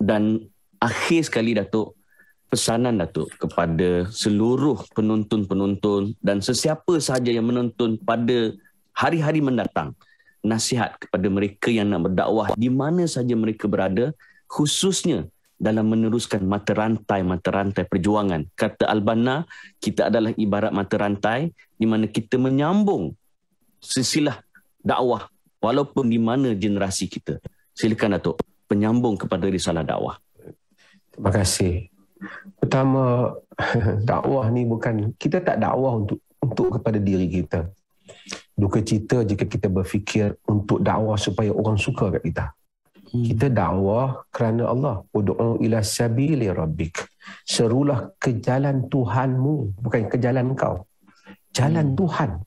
Dan akhir sekali Datuk, pesanan Datuk kepada seluruh penonton-penonton dan sesiapa sahaja yang menonton pada hari-hari mendatang, nasihat kepada mereka yang nak berdakwah di mana saja mereka berada, khususnya dalam meneruskan mata rantai perjuangan. Kata Al-Banna, kita adalah ibarat mata rantai di mana kita menyambung silsilah dakwah walaupun di mana generasi kita. Silakan Datuk, penyambung kepada risalah dakwah. Terima kasih. Pertama, dakwah ni bukan, kita tak dakwah untuk kepada diri kita. Duka cita jika kita berfikir untuk dakwah supaya orang suka kat kita. Kita dakwah kerana Allah. Ud'u ila sabili rabbik. Serulah ke jalan Tuhanmu, bukan ke jalan kau. Jalan Tuhan.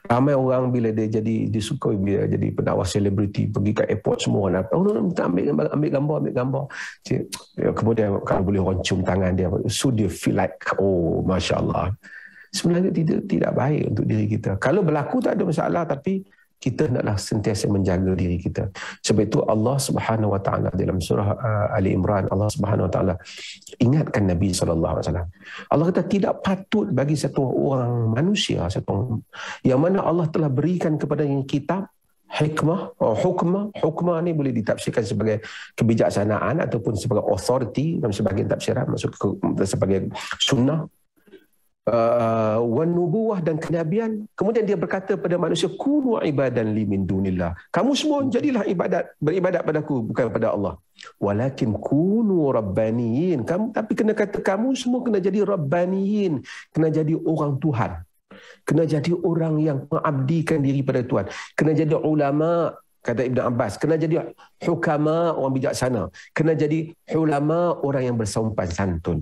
Ramai orang bila dia disukai bila jadi pendakwah selebriti, pergi kat airport semua orang datang, minta ambil gambar. Kemudian kalau boleh orang cium tangan dia, so dia feel like, oh Masya Allah. Sebenarnya tidak baik untuk diri kita. Kalau berlaku tak ada masalah, tapi kita hendaklah sentiasa menjaga diri kita. Sebab itu Allah Subhanahu Wa Taala dalam surah Ali Imran, Allah Subhanahu Wa Taala ingatkan Nabi sallallahu alaihi wasallam. Allah kata tidak patut bagi satu orang manusia, yang mana Allah telah berikan kepada yang kitab, hikmah, hukmah ni boleh ditafsirkan sebagai kebijaksanaan ataupun sebagai authority dalam sebahagian tafsiran, maksud sebagai sunnah, nubuwah dan kenabian. Kemudian dia berkata pada manusia, kunu ibadan li min dunillah. Kamu semua jadilah beribadat padaku, bukan pada Allah. Walakin kunu rabbaniyin. Tapi kena kata kamu semua kena jadi rabbaniyin, kena jadi orang Tuhan. Kena jadi orang yang mengabdikan diri pada Tuhan. Kena jadi ulama, kata Ibn Abbas. Kena jadi hukama, orang bijaksana. Kena jadi ulama, orang yang bersumpan santun.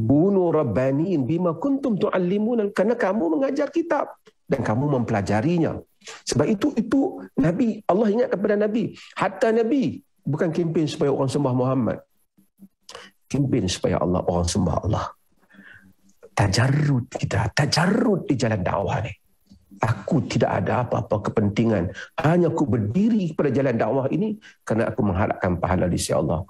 Kunu rabbaniin bima kuntum tuallimun, kerana kamu mengajar kitab dan kamu mempelajarinya. Sebab itu Nabi, Allah ingat kepada Nabi. Hatta Nabi bukan kempen supaya orang sembah Muhammad, kempen supaya orang sembah Allah. Tajarrud di jalan dakwah ni. Aku tidak ada apa-apa kepentingan, hanya aku berdiri pada jalan dakwah ini kerana aku mengharapkan pahala di sisi Allah.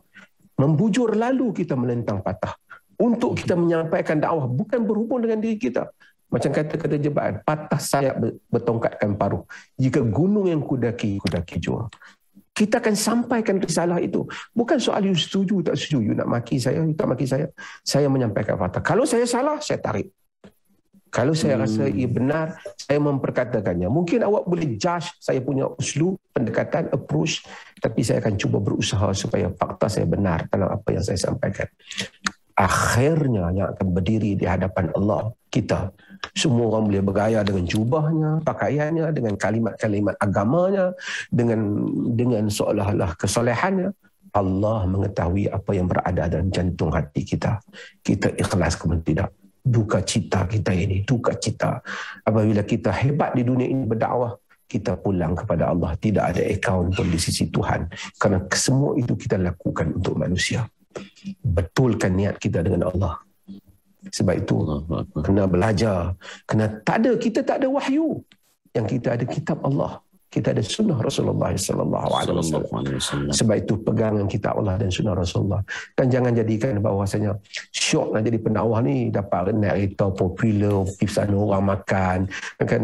Membujur lalu kita melentang patah untuk kita menyampaikan dakwah, bukan berhubung dengan diri kita. Macam kata-kata jebaan, patah sayap bertongkatkan paruh. Jika gunung yang kudaki jua. Kita akan sampaikan risalah itu. Bukan soal you setuju tak setuju, you nak maki saya, you tak maki saya. Saya menyampaikan fakta. Kalau saya salah, saya tarik. Kalau saya rasa ia benar, saya memperkatakannya. Mungkin awak boleh judge saya punya uslub, pendekatan, approach, tapi saya akan cuba berusaha supaya fakta saya benar dalam apa yang saya sampaikan. Akhirnya yang akan berdiri di hadapan Allah kita, semua orang boleh bergaya dengan jubahnya, pakaiannya, dengan kalimat-kalimat agamanya, dengan seolah-olah kesolehannya. Allah mengetahui apa yang berada dalam jantung hati kita. Kita ikhlas ke tidak? Duka cita kita ini, duka cita apabila kita hebat di dunia ini berdakwah, kita pulang kepada Allah, tidak ada akaun pun di sisi Tuhan, kerana semua itu kita lakukan untuk manusia. Betulkan niat kita dengan Allah. Sebab itu kena belajar, kita tak ada wahyu, yang kita ada kitab Allah, kita ada sunnah Rasulullah sallallahu alaihi wasallam. Sebab itu pegangan kitab Allah dan sunnah Rasulullah. Dan jangan jadikan bahawasanya syok nak jadi pendakwah ni dapat narrator popular, pergi sana orang makan, kan.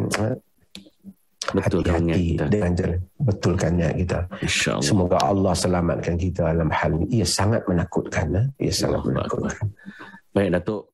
Hati-hati dengan jalan, betulkan niat kita. Semoga Allah selamatkan kita dalam hal ini. Ia sangat menakutkan. Ia sangat menakutkan. Baik Datuk.